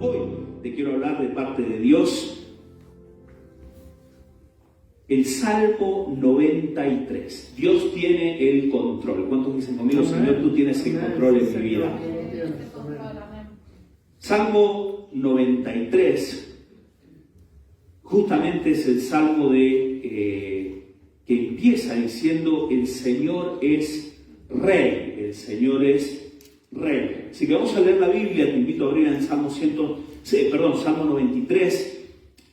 Hoy te quiero hablar de parte de Dios. El Salmo 93. Dios tiene el control. ¿Cuántos dicen conmigo, Señor, tú tienes el control en mi vida? Salmo 93 justamente es el salmo que empieza diciendo: el Señor es Rey, el Señor es Rey. Así que vamos a leer la Biblia. Te invito a abrir en Salmo 93.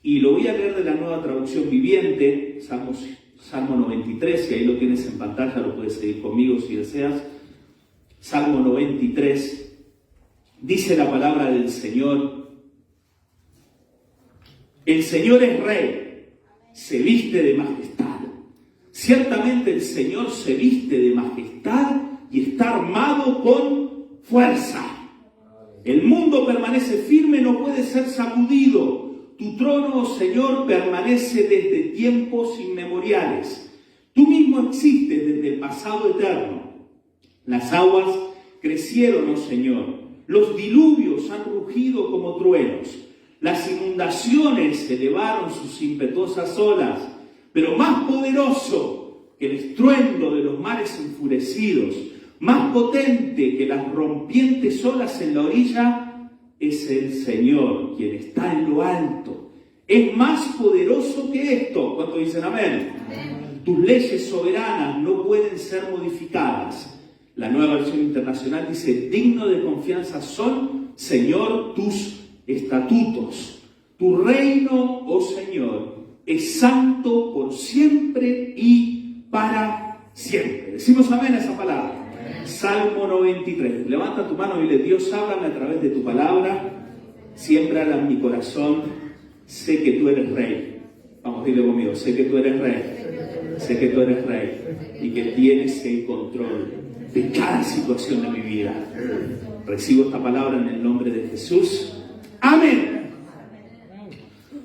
Y lo voy a leer de la Nueva Traducción Viviente, Salmo 93, y ahí lo tienes en pantalla, lo puedes seguir conmigo si deseas. Salmo 93, dice la palabra del Señor: el Señor es Rey, se viste de majestad. Ciertamente el Señor se viste de majestad y está armado con fuerza. El mundo permanece firme, no puede ser sacudido. Tu trono, oh Señor, permanece desde tiempos inmemoriales. Tú mismo existes desde el pasado eterno. Las aguas crecieron, oh Señor. Los diluvios han rugido como truenos. Las inundaciones elevaron sus impetuosas olas. Pero más poderoso que el estruendo de los mares enfurecidos, más potente que las rompientes olas en la orilla, es el Señor, quien está en lo alto. Es más poderoso que esto. ¿Cuántos dicen amén? Amén. Tus leyes soberanas no pueden ser modificadas. La Nueva Versión Internacional dice: digno de confianza son, Señor, tus estatutos. Tu reino, oh Señor, es santo por siempre y para siempre. Decimos amén a esa palabra. Salmo 93. Levanta tu mano y dile: Dios, háblame a través de tu palabra. Siémbrala en mi corazón. Sé que tú eres Rey. Vamos, dile conmigo: sé que tú eres Rey. Sé que tú eres Rey. Y que tienes el control de cada situación de mi vida. Recibo esta palabra en el nombre de Jesús. Amén.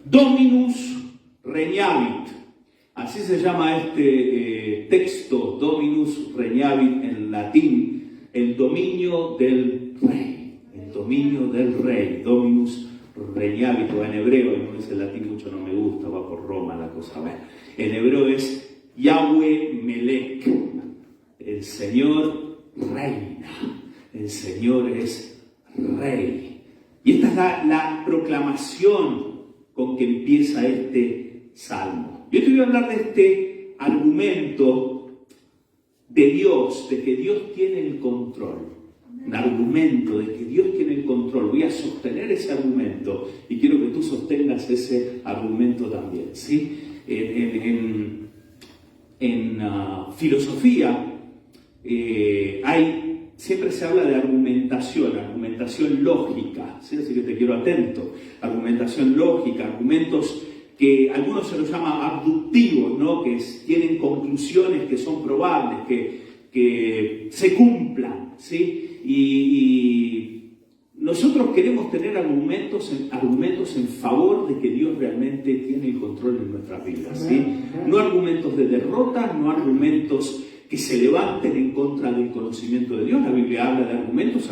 Dominus regnavit. Así se llama este texto, Dominus regnavit en latín, el dominio del Rey, el dominio del Rey, Dominus regnavit, o en hebreo, no es el latín mucho, no me gusta, va por Roma la cosa, ¿ves? En hebreo es Yahweh Melech, el Señor reina, el Señor es Rey. Y esta es la proclamación con que empieza este salmo. Yo te voy a hablar de este argumento de Dios, de que Dios tiene el control. Un argumento de que Dios tiene el control. Voy a sostener ese argumento y quiero que tú sostengas ese argumento también, ¿sí? En filosofía siempre se habla de argumentación lógica, ¿sí? Así que te quiero atento. Argumentación lógica, argumentos que algunos se los llama abductivos, ¿no? Que tienen conclusiones que son probables, que se cumplan, ¿sí? Y nosotros queremos tener argumentos en favor de que Dios realmente tiene el control de nuestras vidas, ¿sí? No argumentos de derrota, no argumentos que se levanten en contra del conocimiento de Dios. La Biblia habla de argumentos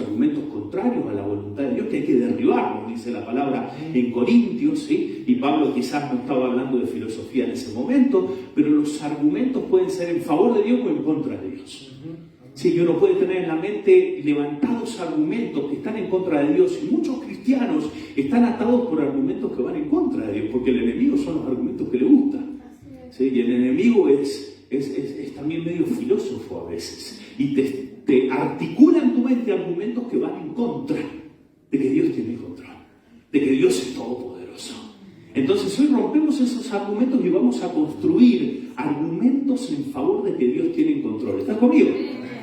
contrarios a la voluntad de Dios, que hay que derribarlos, dice la palabra en Corintios, ¿sí? Y Pablo quizás no estaba hablando de filosofía en ese momento, pero los argumentos pueden ser en favor de Dios o en contra de Dios. Sí, y uno puede tener en la mente levantados argumentos que están en contra de Dios, y muchos cristianos están atados por argumentos que van en contra de Dios, porque el enemigo son los argumentos que le gustan, ¿sí? Y el enemigo es también medio filósofo a veces, y te articula en tu mente argumentos que van en contra de que Dios tiene el control, de que Dios es todopoderoso. Entonces hoy rompemos esos argumentos y vamos a construir argumentos en favor de que Dios tiene el control. ¿Estás conmigo?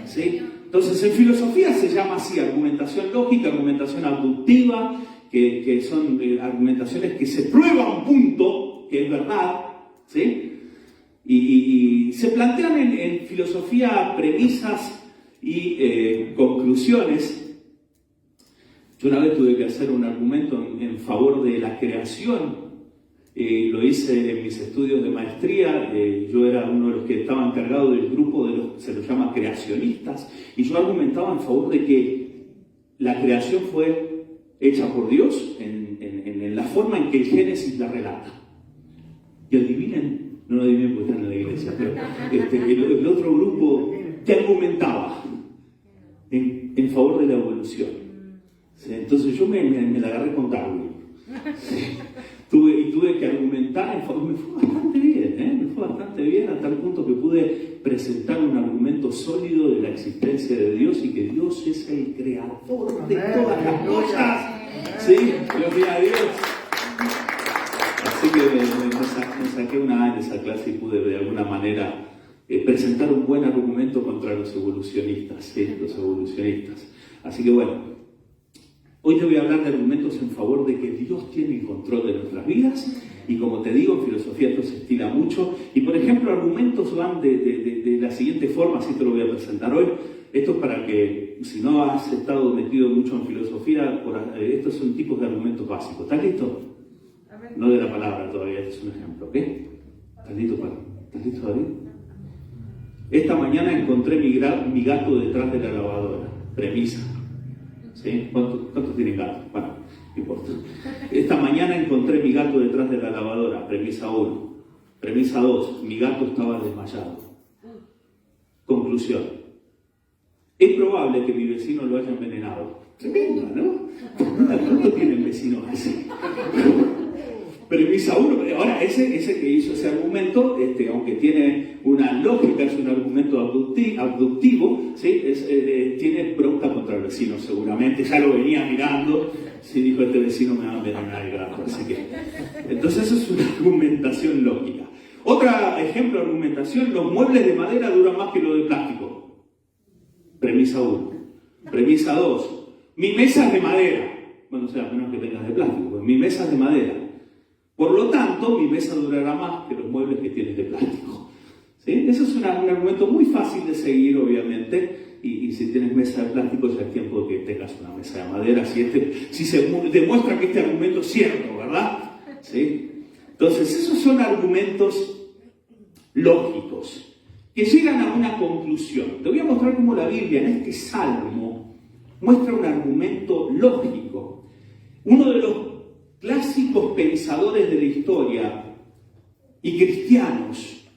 ¿Sí? Entonces en filosofía se llama así: argumentación lógica, argumentación abductiva, que son argumentaciones que se prueba un punto que es verdad, ¿sí? Y se plantean en filosofía premisas y conclusiones. Yo una vez tuve que hacer un argumento en favor de la creación. Lo hice en mis estudios de maestría. Yo era uno de los que estaba encargado del grupo de los, se los llama creacionistas, y yo argumentaba en favor de que la creación fue hecha por Dios en la forma en que el Génesis la relata. Y adivinen, no adivinen porque están en la iglesia, pero el otro grupo que argumentaba en favor de la evolución. ¿Sí? Entonces yo me la agarré con Darwin. ¿Sí? Tuve que argumentar en favor, me fue bastante bien, a tal punto que pude presentar un argumento sólido de la existencia de Dios y que Dios es el creador de todas las cosas. ¿Sí? Gloria a Dios. Así que me saqué una A en esa clase y pude de alguna manera presentar un buen argumento contra los evolucionistas, ¿sí? Los evolucionistas. Así que bueno, hoy te voy a hablar de argumentos en favor de que Dios tiene el control de nuestras vidas. Y como te digo, en filosofía esto se estila mucho. Y por ejemplo, argumentos van de la siguiente forma, así te lo voy a presentar hoy. Esto es para que, si no has estado metido mucho en filosofía, estos son tipos de argumentos básicos. ¿Estás listo? No de la palabra todavía, este es un ejemplo, ¿ok? ¿Estás listo, David? Esta mañana encontré mi gato detrás de la lavadora. Premisa. ¿Sí? ¿Cuántos tienen gatos? Bueno, no importa. Esta mañana encontré mi gato detrás de la lavadora. Premisa 1. Premisa 2. Mi gato estaba desmayado. Conclusión. Es probable que mi vecino lo haya envenenado. Tremenda, ¿no? ¿Cuántos tienen vecinos así? Premisa 1. Ahora, ese que hizo ese argumento, aunque tiene una lógica, es un argumento abductivo, ¿sí? Tiene bronca contra el vecino, seguramente. Ya lo venía mirando. Sí, dijo, este vecino me va a envenenar el gato. Así que, entonces, eso es una argumentación lógica. Otro ejemplo de argumentación: los muebles de madera duran más que los de plástico. Premisa 1. Premisa 2. Mi mesa es de madera. Bueno, o sea, a menos que tengas de plástico. Pues mi mesa es de madera. Por lo tanto, mi mesa durará más que los muebles que tienes de plástico. ¿Sí? Eso es un argumento muy fácil de seguir, obviamente, y si tienes mesa de plástico ya es tiempo de que tengas una mesa de madera, si se demuestra que este argumento es cierto, ¿verdad? ¿Sí? Entonces, esos son argumentos lógicos que llegan a una conclusión. Te voy a mostrar cómo la Biblia en este salmo muestra un argumento lógico. Uno de los clásicos pensadores de la historia y cristianos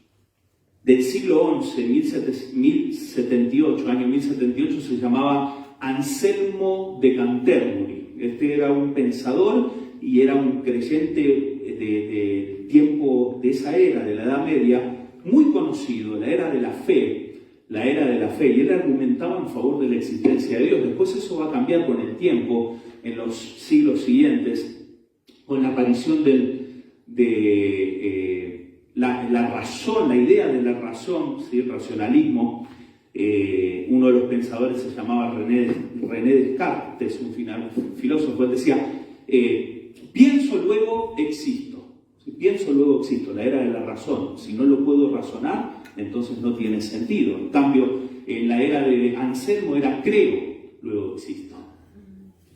del siglo XI, 1078, año 1078, se llamaba Anselmo de Canterbury. Este era un pensador y era un creyente de tiempo de esa era, de la Edad Media, muy conocido, la era de la fe, y él argumentaba en favor de la existencia de Dios. Después eso va a cambiar con el tiempo, en los siglos siguientes, con la aparición la razón, la idea de la razón, ¿sí? El racionalismo. Uno de los pensadores se llamaba René Descartes, un filósofo. Él decía, pienso, luego existo. Si pienso, luego existo, la era de la razón. Si no lo puedo razonar, entonces no tiene sentido. En cambio, en la era de Anselmo era creo, luego existo.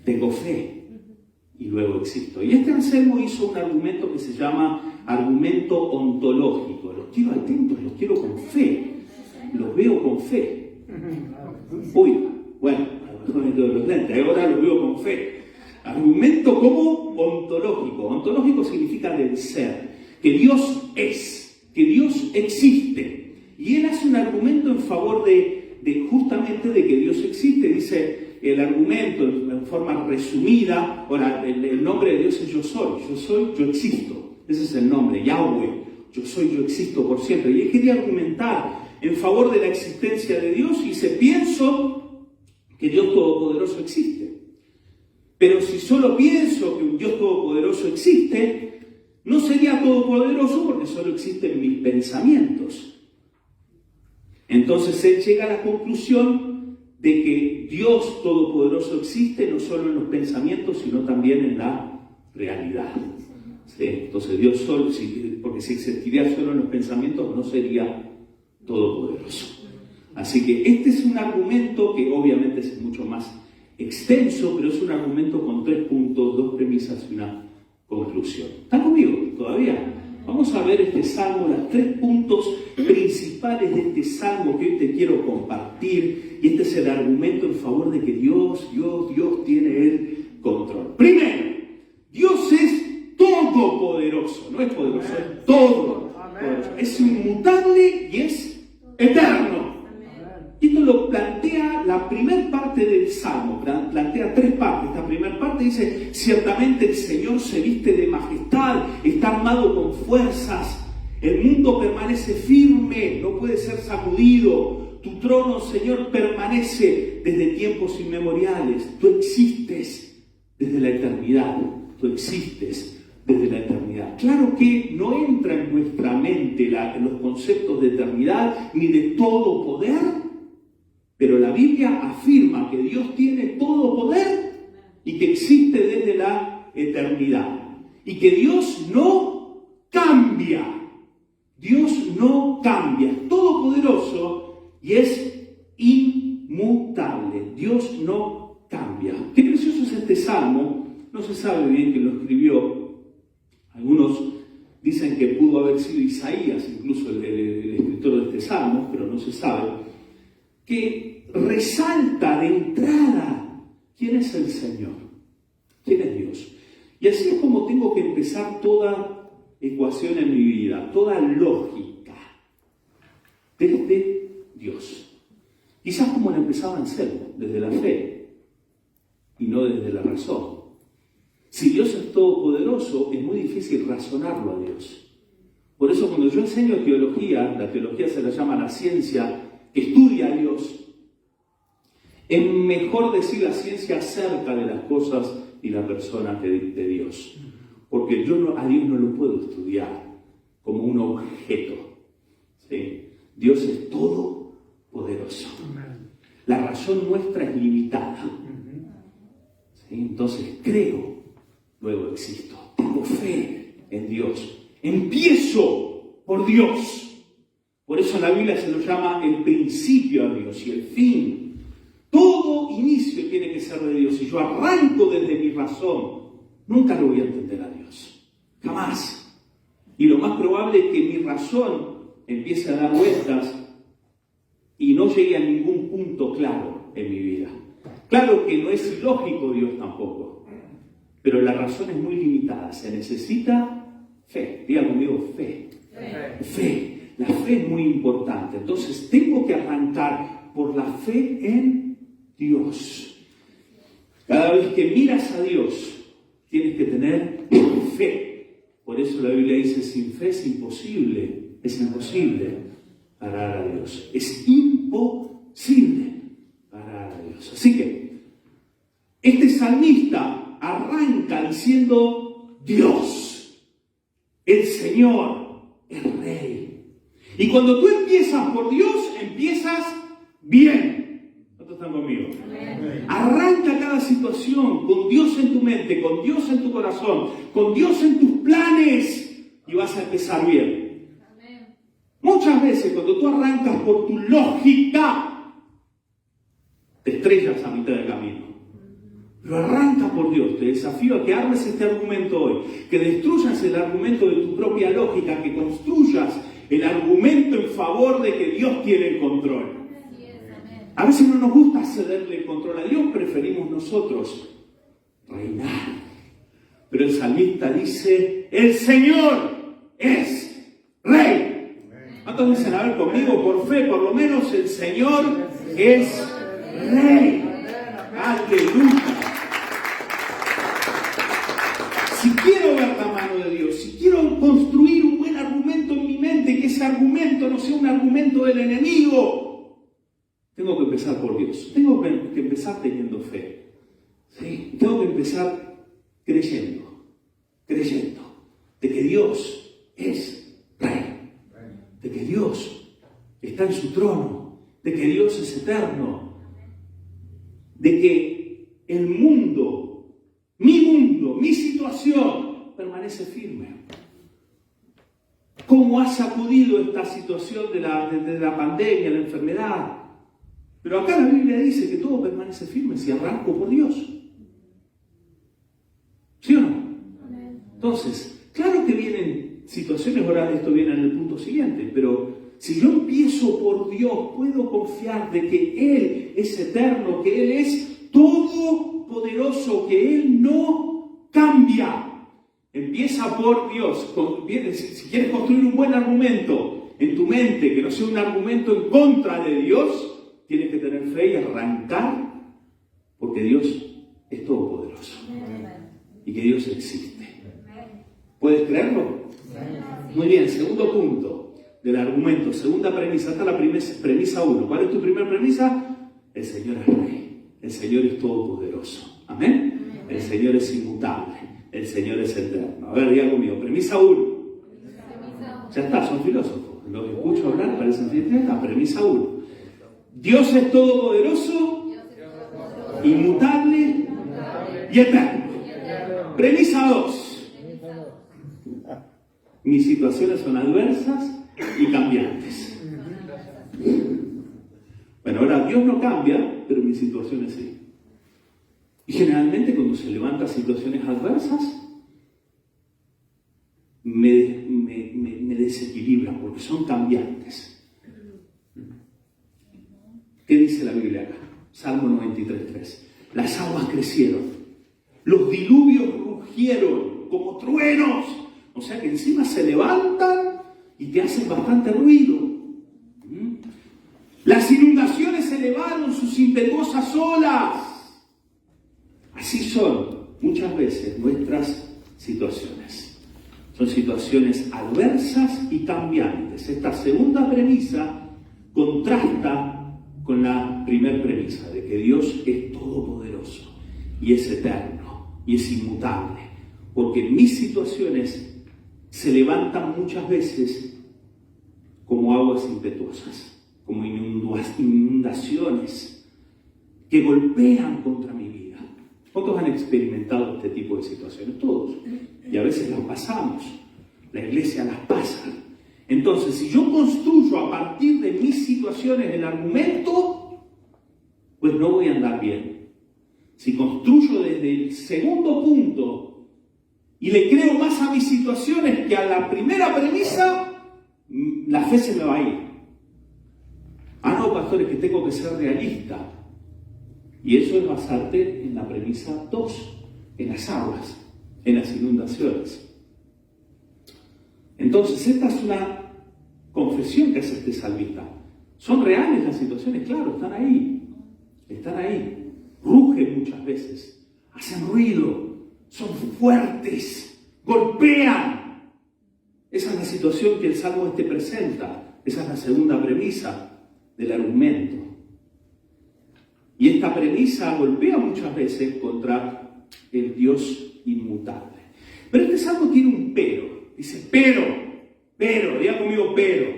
Tengo fe y luego existo. Y este Anselmo hizo un argumento que se llama argumento ontológico. Los quiero atentos, los quiero con fe. Los veo con fe. Uy, bueno, los lentes, ahora los veo con fe. Argumento como ontológico. Ontológico significa del ser. Que Dios es, que Dios existe. Y él hace un argumento en favor justamente de que Dios existe. Dice el argumento en forma resumida. Ahora, el nombre de Dios es yo soy, yo existo. Ese es el nombre, Yahweh. Yo soy, yo existo por siempre. Y él quería argumentar en favor de la existencia de Dios y dice, pienso que Dios Todopoderoso existe. Pero si solo pienso que un Dios Todopoderoso existe, no sería todopoderoso porque solo existen mis pensamientos. Entonces él llega a la conclusión de que Dios Todopoderoso existe no solo en los pensamientos, sino también en la realidad. ¿Sí? Entonces Dios solo, porque si existiría solo en los pensamientos, no sería todopoderoso. Así que este es un argumento que obviamente es mucho más extenso, pero es un argumento con 3 puntos, 2 premisas y una conclusión. ¿Están conmigo todavía? Vamos a ver este salmo, los 3 puntos principales de este salmo que hoy te quiero compartir. Y este es el argumento en favor de que Dios tiene el control. la primera parte del Salmo plantea tres partes. Esta primera parte dice: ciertamente el Señor se viste de majestad, está armado con fuerzas, el mundo permanece firme, no puede ser sacudido. Tu trono, Señor, permanece desde tiempos inmemoriales. Tú existes desde la eternidad. Tú existes desde la eternidad. Claro que no entra en nuestra mente los conceptos de eternidad ni de todo poder, pero la Biblia afirma que Dios tiene todo poder y que existe desde la eternidad. Y que Dios no cambia. Dios no cambia. Es todopoderoso y es inmutable. Dios no cambia. Qué precioso es este salmo. No se sabe bien quién lo escribió. Algunos dicen que pudo haber sido Isaías, incluso el escritor de este salmo, pero no se sabe. Que resalta de entrada quién es el Señor, quién es Dios. Y así es como tengo que empezar toda ecuación en mi vida, toda lógica, desde Dios. Quizás como la empezaba Anselmo, desde la fe y no desde la razón. Si Dios es todopoderoso, es muy difícil razonarlo a Dios. Por eso cuando yo enseño teología, la teología se la llama la ciencia que estudia a Dios, es mejor decir la ciencia acerca de las cosas y la persona de Dios. Porque yo a Dios no lo puedo estudiar como un objeto. ¿Sí? Dios es todopoderoso. La razón nuestra es limitada. ¿Sí? Entonces creo, luego existo. Tengo fe en Dios. Empiezo por Dios. Por eso en la Biblia se lo llama el principio a Dios y el fin. Todo inicio tiene que ser de Dios. Si yo arranco desde mi razón, nunca lo voy a entender a Dios. Jamás. Y lo más probable es que mi razón empiece a dar vueltas y no llegue a ningún punto claro en mi vida. Claro que no es ilógico Dios tampoco, pero la razón es muy limitada. Se necesita fe. Diga conmigo, fe. Fe. La fe es muy importante. Entonces tengo que arrancar por la fe en Dios. Cada vez que miras a Dios, tienes que tener fe. Por eso la Biblia dice: sin fe es imposible agradar a Dios. Es imposible agradar a Dios. Así que este salmista arranca diciendo: Dios, el Señor, el Rey. Y cuando tú empiezas por Dios, empiezas bien. ¿Cuántos están conmigo? Amén. Arranca cada situación con Dios en tu mente, con Dios en tu corazón, con Dios en tus planes y vas a empezar bien. Amén. Muchas veces cuando tú arrancas por tu lógica, te estrellas a mitad del camino. Pero arranca por Dios. Te desafío a que armes este argumento hoy, que destruyas el argumento de tu propia lógica, que construyas el argumento en favor de que Dios tiene el control. A veces no nos gusta cederle el control a Dios, preferimos nosotros reinar. Pero el salmista dice: el Señor es Rey. ¿Cuántos dicen, a ver conmigo, por fe, por lo menos el Señor es Rey? Aleluya. Si quiero ver la mano de Dios, si quiero construir un buen argumento en mi mente, que ese argumento no sea un argumento del enemigo, tengo que empezar por Dios. Tengo que empezar teniendo fe. ¿Sí? Tengo que empezar creyendo de que Dios es Rey, de que Dios está en su trono, de que Dios es eterno, de que el mundo, mi situación, permanece firme. ¿Cómo ha sacudido esta situación de la pandemia, la enfermedad? Pero acá la Biblia dice que todo permanece firme si arranco por Dios. ¿Sí o no? Entonces, claro que vienen situaciones, ahora esto viene en el punto siguiente, pero si yo empiezo por Dios, puedo confiar de que Él es eterno, que Él es todopoderoso, que Él no cambia. Empieza por Dios. Si quieres construir un buen argumento en tu mente, que no sea un argumento en contra de Dios, tienes que tener fe y arrancar, porque Dios es todopoderoso y que Dios existe. ¿Puedes creerlo? Muy bien, segundo punto del argumento, segunda premisa. Esta es la premisa 1. ¿Cuál es tu primera premisa? El Señor es Rey, el Señor es todopoderoso. ¿Amén? El Señor es inmutable, el Señor es eterno. A ver, diga conmigo, premisa 1. Ya está, son filósofos. Los escucho hablar, parecen científicos. Premisa 1. Dios es todopoderoso, inmutable y eterno. Premisa 2. Mis situaciones son adversas y cambiantes. Bueno, ahora Dios no cambia, pero mis situaciones sí. Y generalmente cuando se levantan situaciones adversas, me desequilibran porque son cambiantes. ¿Qué dice la Biblia acá? Salmo 93:3. Las aguas crecieron, los diluvios rugieron como truenos. O sea que encima se levantan y te hacen bastante ruido. Las inundaciones elevaron sus impetuosas olas. Así son muchas veces nuestras situaciones. Son situaciones adversas y cambiantes. Esta segunda premisa contrasta con la primera premisa de que Dios es todopoderoso y es eterno y es inmutable. Porque mis situaciones se levantan muchas veces como aguas impetuosas, como inundaciones que golpean contra mi vida. ¿Cuántos han experimentado este tipo de situaciones? Todos. Y a veces las pasamos. La iglesia las pasa. Entonces, si yo construyo a partir de mis situaciones el argumento, pues no voy a andar bien. Si construyo desde el segundo punto y le creo más a mis situaciones que a la primera premisa, la fe se me va a ir. Ah, no, pastores, que tengo que ser realista. Y eso es basarte en la premisa 2, en las aguas, en las inundaciones. Entonces, esta es una confesión que hace este salmista. ¿Son reales las situaciones? Claro, están ahí. Están ahí. Rugen muchas veces. Hacen ruido. Son fuertes. Golpean. Esa es la situación que el Salmo presenta. Esa es la segunda premisa del argumento. Y esta premisa golpea muchas veces contra el Dios inmutable. Pero este Salmo tiene un pero. Dice, pero, diga conmigo, pero.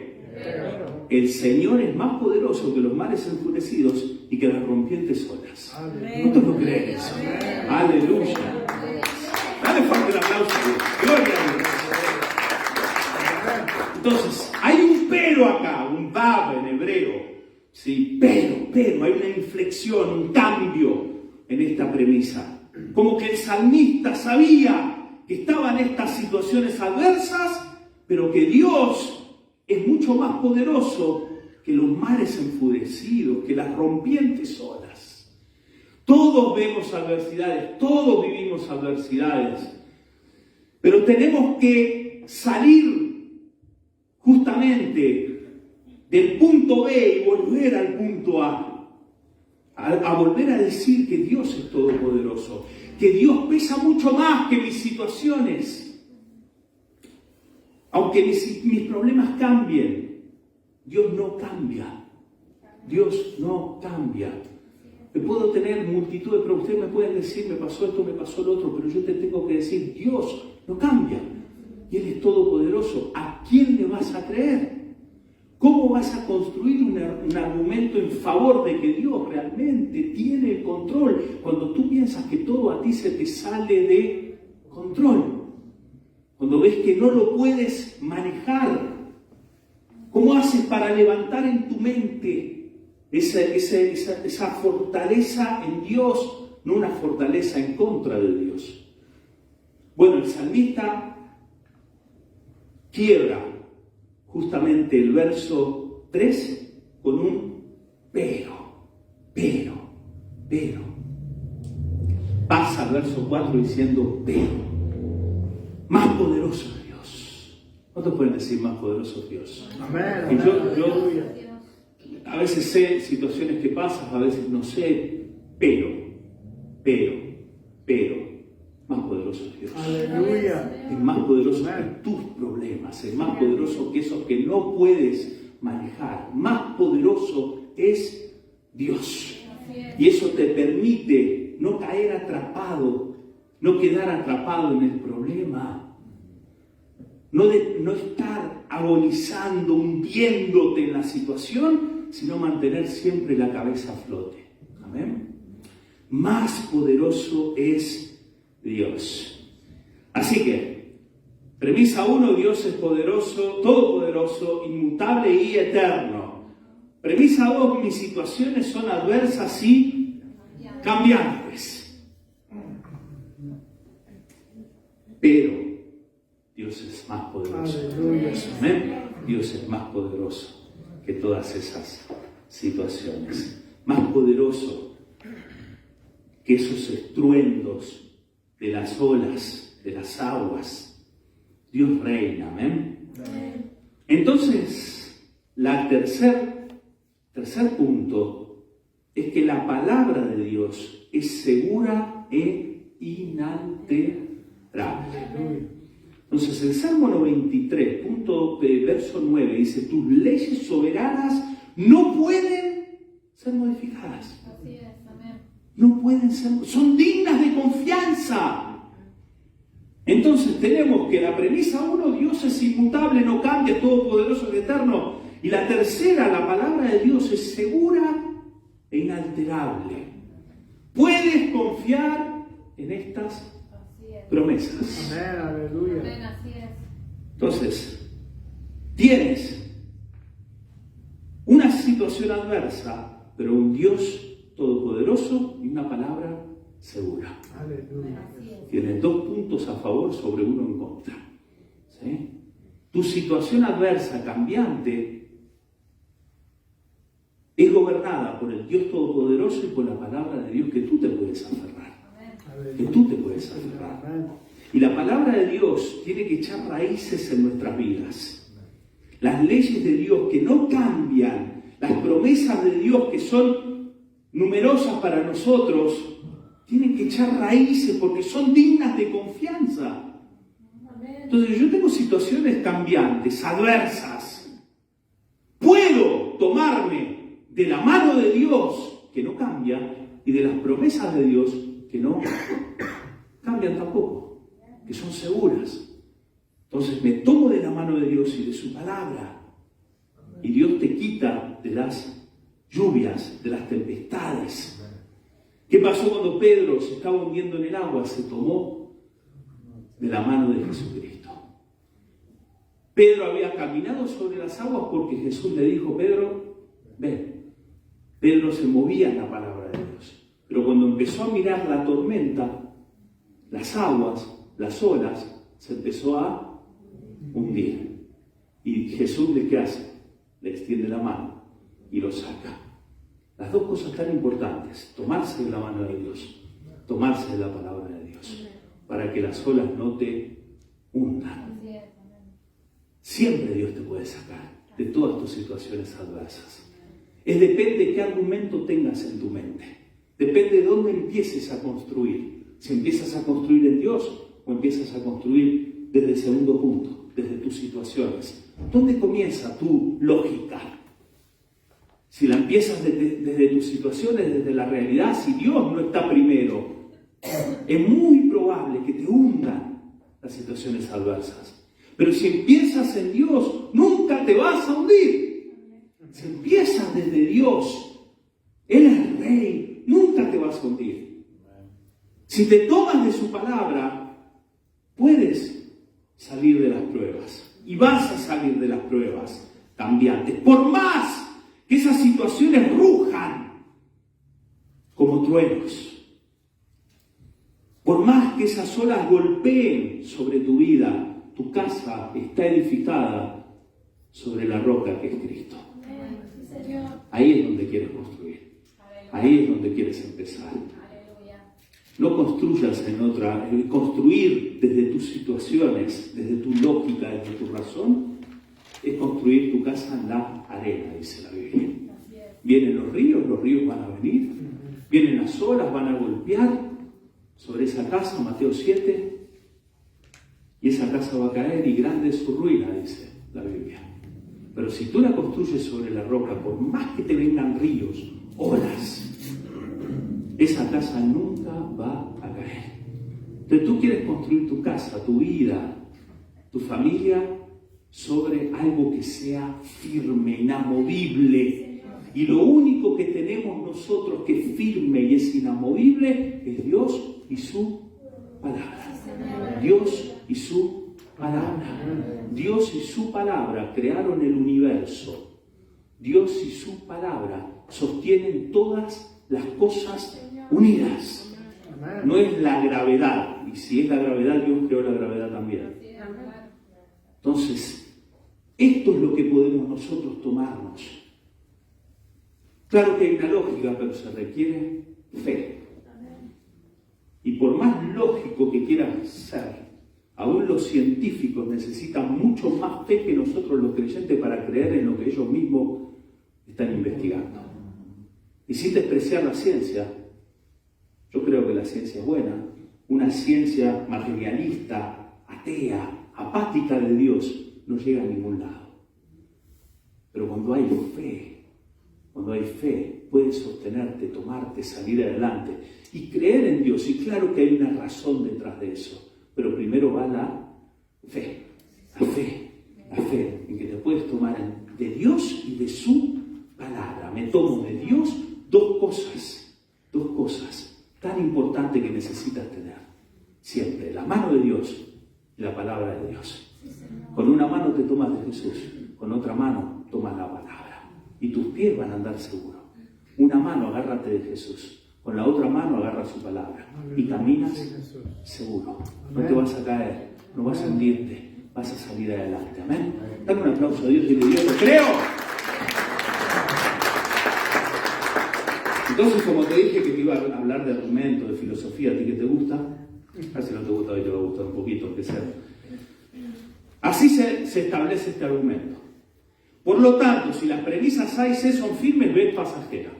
El Señor es más poderoso que los mares enfurecidos y que las rompientes olas. ¿Cuántos lo creen eso? Aleluya. Dale fuerte el aplauso a Dios. Gloria a Dios. Entonces, hay un pero acá, un vav en hebreo. Sí, pero, hay una inflexión, un cambio en esta premisa. Como que el salmista sabía que estaban estas situaciones adversas, pero que Dios es mucho más poderoso que los mares enfurecidos, que las rompientes olas. Todos vemos adversidades, todos vivimos adversidades, pero tenemos que salir justamente del punto B y volver al punto A volver a decir que Dios es todopoderoso, que Dios pesa mucho más que mis situaciones. Aunque mis problemas cambien, Dios no cambia. Dios no cambia. Me puedo tener multitud de problemas. Ustedes me pueden decir, me pasó esto, me pasó lo otro, pero yo te tengo que decir, Dios no cambia. Y Él es todopoderoso. ¿A quién le vas a creer? ¿Cómo vas a construir un argumento en favor de que Dios realmente tiene el control cuando tú piensas que todo a ti se te sale de control? Cuando ves que no lo puedes manejar. ¿Cómo haces para levantar en tu mente esa fortaleza en Dios, no una fortaleza en contra de Dios? Bueno, el salmista quiebra justamente el verso 3 con un pero. Pasa al verso 4 diciendo pero. Más poderoso es Dios. ¿Cuántos pueden decir más poderoso es Dios? Amén. Y yo A veces sé situaciones que pasan, a veces no sé, pero, más poderoso es Dios. Aleluya. Es más poderoso que tus problemas, es más poderoso que esos que no puedes manejar. Más poderoso es Dios. Y eso te permite no caer atrapado, no quedar atrapado en el problema, no estar agonizando, hundiéndote en la situación, sino mantener siempre la cabeza a flote. Amén. Más poderoso es Dios. Así que, premisa 1, Dios es poderoso, todopoderoso, inmutable y eterno. Premisa 2, mis situaciones son adversas y cambiantes. Pero Dios es más poderoso. Amén. Dios es más poderoso que todas esas situaciones. Más poderoso que esos estruendos de las olas, de las aguas. Dios reina, amén. Entonces, la tercer punto es que la palabra de Dios es segura e inalterable. Entonces, el Salmo 93, verso 9, dice: tus leyes soberanas no pueden ser modificadas. Así es, amén. No pueden ser, son dignas de confianza. Entonces tenemos que la premisa 1, Dios es inmutable, no cambia, todopoderoso y eterno. Y la tercera, la palabra de Dios es segura e inalterable. Puedes confiar en estas promesas. Amén, aleluya. Amén, así es. Entonces, tienes una situación adversa, pero un Dios todopoderoso y una palabra segura. Aleluya. Así es. Tienes 2 puntos a favor sobre 1 en contra. ¿Sí? Tu situación adversa, cambiante, es gobernada por el Dios todopoderoso y por la palabra de Dios que tú te puedes aferrar. Amén. Que tú te puedes aferrar. Y la palabra de Dios tiene que echar raíces en nuestras vidas. Las leyes de Dios que no cambian, las promesas de Dios que son numerosas para nosotros, tienen que echar raíces porque son dignas de confianza. Entonces yo tengo situaciones cambiantes, adversas. Puedo tomarme de la mano de Dios que no cambia y de las promesas de Dios que no cambian tampoco, que son seguras. Entonces me tomo de la mano de Dios y de su palabra. Y Dios te quita de las lluvias, de las tempestades. ¿Qué pasó cuando Pedro se estaba hundiendo en el agua? Se tomó de la mano de Jesucristo. Pedro había caminado sobre las aguas porque Jesús le dijo: Pedro, ven. Pedro se movía en la palabra de Dios. Pero cuando empezó a mirar la tormenta, las aguas, las olas, se empezó a hundir. Y Jesús, ¿qué hace? Le extiende la mano y lo saca. Las 2 cosas tan importantes: tomarse de la mano de Dios, tomarse de la palabra de Dios, para que las olas no te hundan. Siempre Dios te puede sacar de todas tus situaciones adversas. Depende de qué argumento tengas en tu mente. Depende de dónde empieces a construir. Si empiezas a construir en Dios o empiezas a construir desde el segundo punto, desde tus situaciones. ¿Dónde comienza tu lógica? Si la empiezas desde tus situaciones, desde la realidad, si Dios no está primero, es muy probable que te hundan las situaciones adversas. Pero si empiezas en Dios, nunca te vas a hundir. Si empiezas desde Dios, Él es Rey, nunca te vas a hundir. Si te tomas de su palabra, puedes salir de las pruebas. Y vas a salir de las pruebas cambiantes. Por más que esas situaciones rujan como truenos. Por más que esas olas golpeen sobre tu vida, tu casa está edificada sobre la roca que es Cristo. Ahí es donde quieres construir. Ahí es donde quieres empezar. No construyas en otra. Construir desde tus situaciones, desde tu lógica, desde tu razón, es construir tu casa en la arena, dice la Biblia. Vienen los ríos van a venir. Vienen las olas, van a golpear sobre esa casa, Mateo 7. Y esa casa va a caer y grande es su ruina, dice la Biblia. Pero si tú la construyes sobre la roca, por más que te vengan ríos, olas, esa casa nunca va a caer. Entonces tú quieres construir tu casa, tu vida, tu familia sobre algo que sea firme, inamovible. Y lo único que tenemos nosotros que es firme y es inamovible es Dios y su palabra. Dios y su palabra. Dios y su palabra crearon el universo. Dios y su palabra sostienen todas las cosas unidas. No es la gravedad. Y si es la gravedad, Dios creó la gravedad también. Entonces, esto es lo que podemos nosotros tomarnos. Claro que hay una lógica, pero se requiere fe. Y por más lógico que quieran ser, aún los científicos necesitan mucho más fe que nosotros los creyentes para creer en lo que ellos mismos están investigando. Y sin despreciar la ciencia, yo creo que la ciencia es buena. Una ciencia materialista, atea, apática de Dios, no llega a ningún lado. Pero cuando hay fe, puedes sostenerte, tomarte, salir adelante y creer en Dios. Y claro que hay una razón detrás de eso, pero primero va la fe en que te puedes tomar de Dios y de su palabra. Me tomo de Dios dos cosas tan importantes que necesitas tener siempre: la mano de Dios y la palabra de Dios. Con una mano te tomas de Jesús, con otra mano tomas la palabra. Y tus pies van a andar seguros. Una mano agárrate de Jesús, con la otra mano agarra su palabra y caminas seguro. No te vas a caer, no vas a hundirte, vas a salir adelante. Amén. Dame un aplauso a Dios y dile: Dios, lo creo. Entonces, como te dije que te iba a hablar de argumentos, de filosofía, ¿a ti que te gusta? A ver si no te gusta, hoy te va a gustar un poquito, aunque sea. Así se establece este argumento. Por lo tanto, si las premisas A y C son firmes, B es pasajera.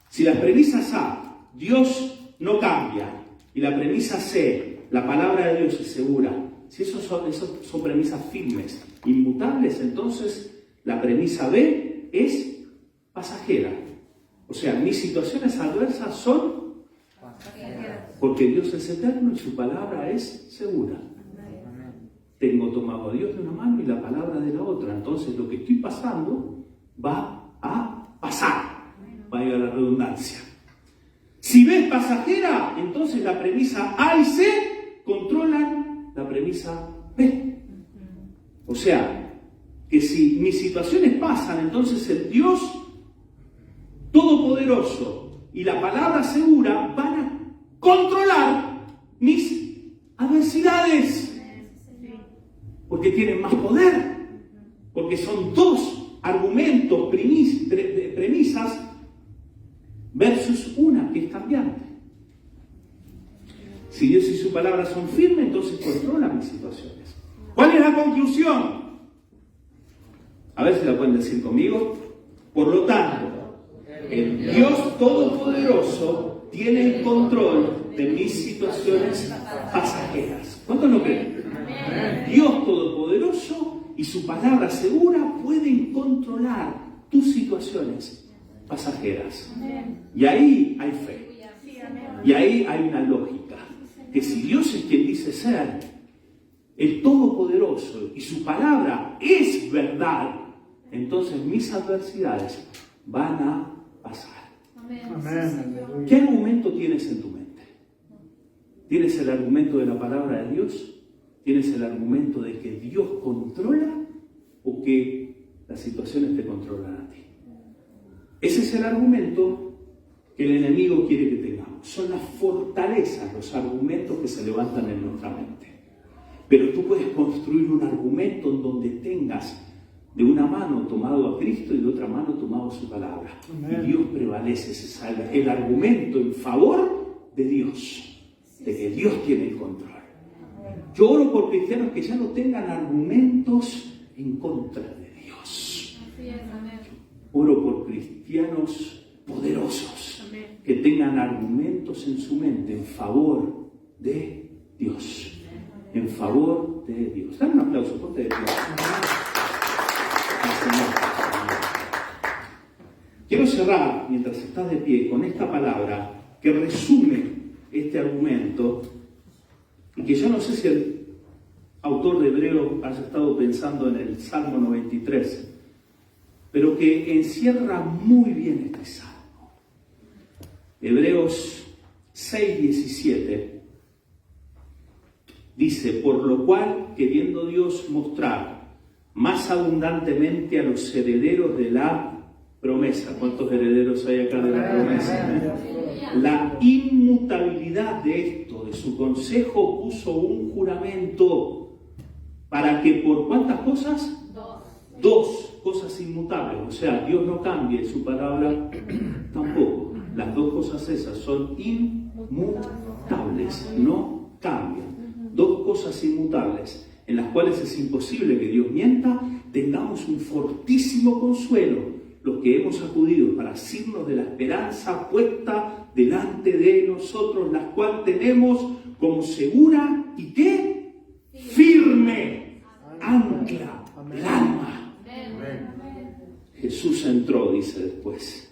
Si las premisas A, Dios no cambia, y la premisa C, la palabra de Dios es segura, si esos son premisas firmes, inmutables, entonces la premisa B es pasajera. O sea, mis situaciones adversas son porque Dios es eterno y su palabra es segura. Tengo tomado a Dios de una mano y la palabra de la otra. Entonces lo que estoy pasando va a pasar. Vaya la redundancia. Si ves pasajera, entonces la premisa A y C controlan la premisa B. O sea, que si mis situaciones pasan, entonces el Dios Todopoderoso y la palabra segura van a controlar mis adversidades. Porque tienen más poder, porque son dos argumentos, premisas, versus una que es cambiante. Si Dios y su palabra son firmes, entonces controlan mis situaciones. ¿Cuál es la conclusión? A ver si la pueden decir conmigo. Por lo tanto, el Dios Todopoderoso tiene el control de mis situaciones pasajeras. ¿Cuántos lo creen? Dios Todopoderoso y su palabra segura pueden controlar tus situaciones pasajeras. Y ahí hay fe. Y ahí hay una lógica. Que si Dios es quien dice ser, el Todopoderoso, y su palabra es verdad, entonces mis adversidades van a pasar. ¿Qué argumento tienes en tu mente? ¿Tienes el argumento de la palabra de Dios? ¿Tienes el argumento de que Dios controla o que las situaciones te controlan a ti? Ese es el argumento que el enemigo quiere que tengamos. Son las fortalezas, los argumentos que se levantan en nuestra mente. Pero tú puedes construir un argumento en donde tengas de una mano tomado a Cristo y de otra mano tomado su palabra. Amén. Y Dios prevalece, se salva. El argumento en favor de Dios, de que Dios tiene el control. Yo oro por cristianos que ya no tengan argumentos en contra de Dios. oro por cristianos poderosos que tengan argumentos en su mente en favor de Dios. En favor de Dios. Dale un aplauso, ponte de pie. Quiero cerrar, mientras estás de pie, con esta palabra que resume este argumento y que yo no sé si el autor de Hebreo haya estado pensando en el Salmo 93, pero que encierra muy bien este Salmo. Hebreos 6:17 dice: por lo cual, queriendo Dios mostrar más abundantemente a los herederos de la promesa. ¿Cuántos herederos hay acá de la promesa? La inmutabilidad de esto, de su consejo, puso un juramento para que por ¿cuántas cosas? Dos cosas inmutables. O sea, Dios no cambia, su palabra tampoco. Las dos cosas esas son inmutables, no cambian. Dos cosas inmutables en las cuales es imposible que Dios mienta. Tengamos un fortísimo consuelo los que hemos acudido para asirnos de la esperanza puesta delante de nosotros, la cual tenemos como segura y ¿qué? Firme ancla del alma. Jesús entró, dice después,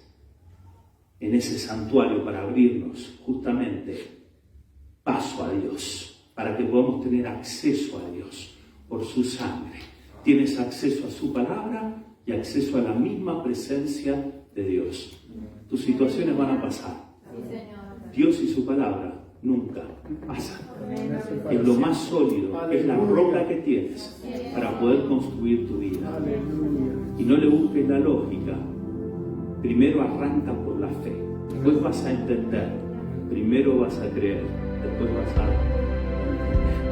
en ese santuario para abrirnos justamente paso a Dios, para que podamos tener acceso a Dios por su sangre. Tienes acceso a su palabra y acceso a la misma presencia de Dios. Tus situaciones van a pasar. Dios y su palabra nunca pasan. Es lo más sólido, es la roca que tienes para poder construir tu vida. Y no le busques la lógica. Primero arranca por la fe, después vas a entender, primero vas a creer, después vas a entender.